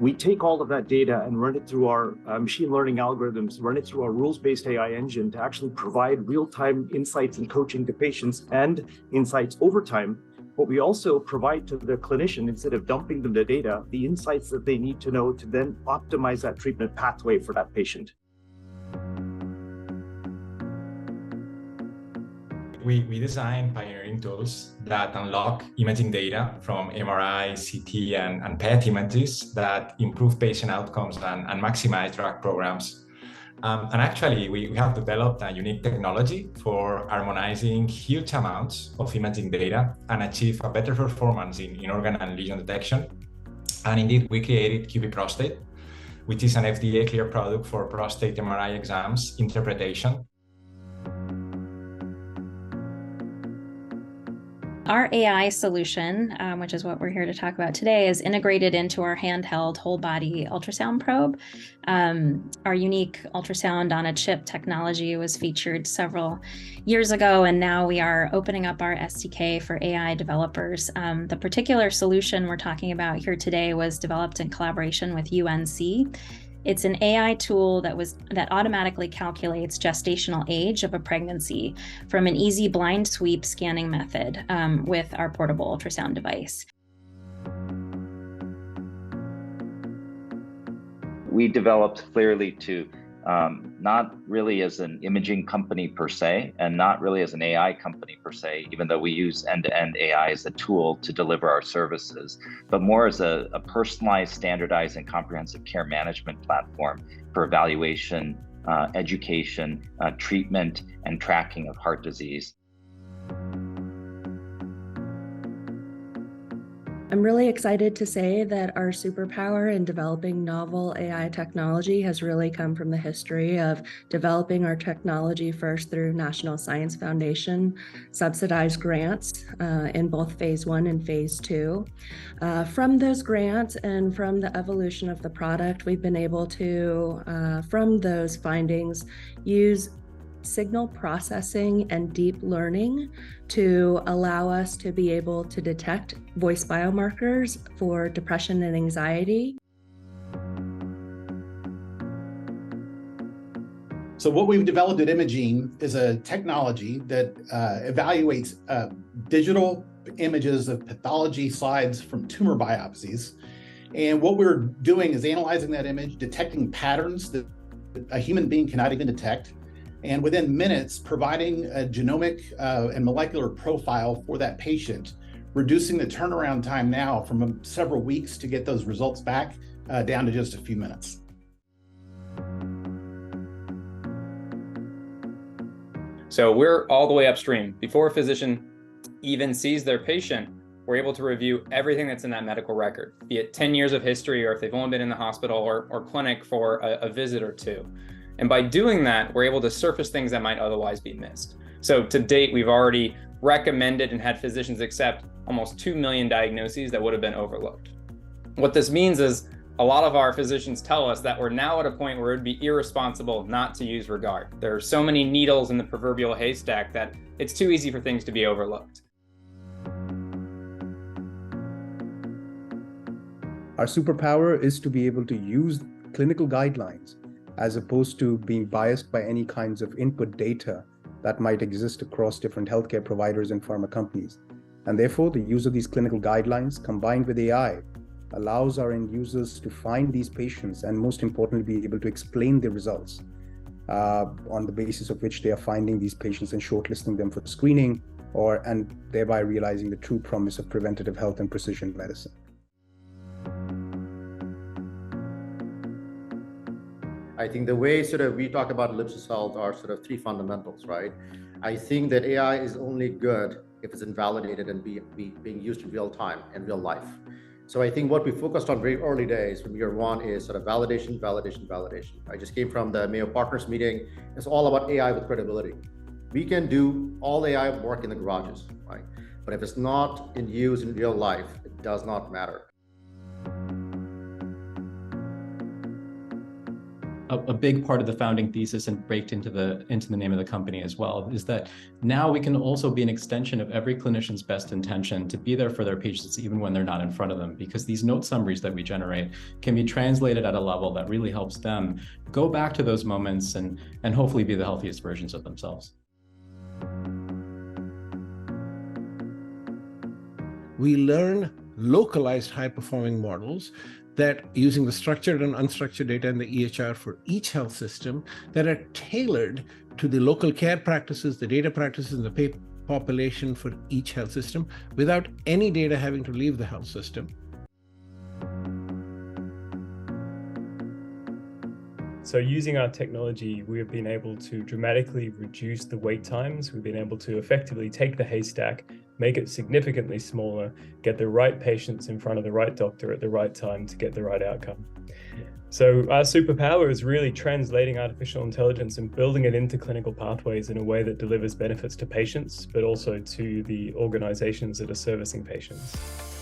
We take all of that data and run it through our machine learning algorithms, run it through our rules-based AI engine to actually provide real-time insights and coaching to patients and insights over time. But we also provide to the clinician, instead of dumping them the data, the insights that they need to know to then optimize that treatment pathway for that patient. We design pioneering tools that unlock imaging data from MRI, CT, and PET images that improve patient outcomes and maximize drug programs. And actually, we have developed a unique technology for harmonizing huge amounts of imaging data and achieve a better performance in organ and lesion detection. And indeed, we created QP Prostate, which is an FDA-cleared product for prostate MRI exams interpretation. Our AI solution, which is what we're here to talk about today, is integrated into our handheld whole body ultrasound probe. Our unique ultrasound on a chip technology was featured several years ago, and now we are opening up our SDK for AI developers. The particular solution we're talking about here today was developed in collaboration with UNC. It's an AI tool that automatically calculates gestational age of a pregnancy from an easy blind sweep scanning method with our portable ultrasound device. We developed Clearly to not really as an imaging company per se, and not really as an AI company per se, even though we use end-to-end AI as a tool to deliver our services, but more as a personalized, standardized, and comprehensive care management platform for evaluation, education, treatment, and tracking of heart disease. I'm really excited to say that our superpower in developing novel AI technology has really come from the history of developing our technology first through National Science Foundation subsidized grants in both phase 1 and phase 2. From those grants and from the evolution of the product, we've been able to, from those findings, use signal processing and deep learning to allow us to be able to detect voice biomarkers for depression and anxiety. So what we've developed at Imaging is a technology that evaluates digital images of pathology slides from tumor biopsies. And what we're doing is analyzing that image, detecting patterns that a human being cannot even detect, and within minutes, providing a genomic and molecular profile for that patient, reducing the turnaround time now from several weeks to get those results back down to just a few minutes. So we're all the way upstream. Before a physician even sees their patient, we're able to review everything that's in that medical record, be it 10 years of history, or if they've only been in the hospital or clinic for a visit or two. And by doing that, we're able to surface things that might otherwise be missed. So to date, we've already recommended and had physicians accept almost 2 million diagnoses that would have been overlooked. What this means is a lot of our physicians tell us that we're now at a point where it'd be irresponsible not to use Regard. There are so many needles in the proverbial haystack that it's too easy for things to be overlooked. Our superpower is to be able to use clinical guidelines as opposed to being biased by any kinds of input data that might exist across different healthcare providers and pharma companies. And therefore, the use of these clinical guidelines combined with AI allows our end users to find these patients and, most importantly, be able to explain the results on the basis of which they are finding these patients and shortlisting them for screening, and thereby realizing the true promise of preventative health and precision medicine. I think the way we talk about Ellipsis Health are 3 fundamentals, right? I think that AI is only good if it's invalidated and being used in real time and real life. So I think what we focused on very early days from year 1 is validation, validation, validation. I just came from the Mayo Partners meeting. It's all about AI with credibility. We can do all AI work in the garages, right? But if it's not in use in real life, it does not matter. a big part of the founding thesis and baked into the name of the company as well, is that now we can also be an extension of every clinician's best intention to be there for their patients even when they're not in front of them, because these note summaries that we generate can be translated at a level that really helps them go back to those moments and hopefully be the healthiest versions of themselves. We learn localized high-performing models that using the structured and unstructured data in the EHR for each health system that are tailored to the local care practices, the data practices, and the population for each health system without any data having to leave the health system. So using our technology, we have been able to dramatically reduce the wait times. We've been able to effectively take the haystack, make it significantly smaller, get the right patients in front of the right doctor at the right time to get the right outcome. So our superpower is really translating artificial intelligence and building it into clinical pathways in a way that delivers benefits to patients, but also to the organizations that are servicing patients.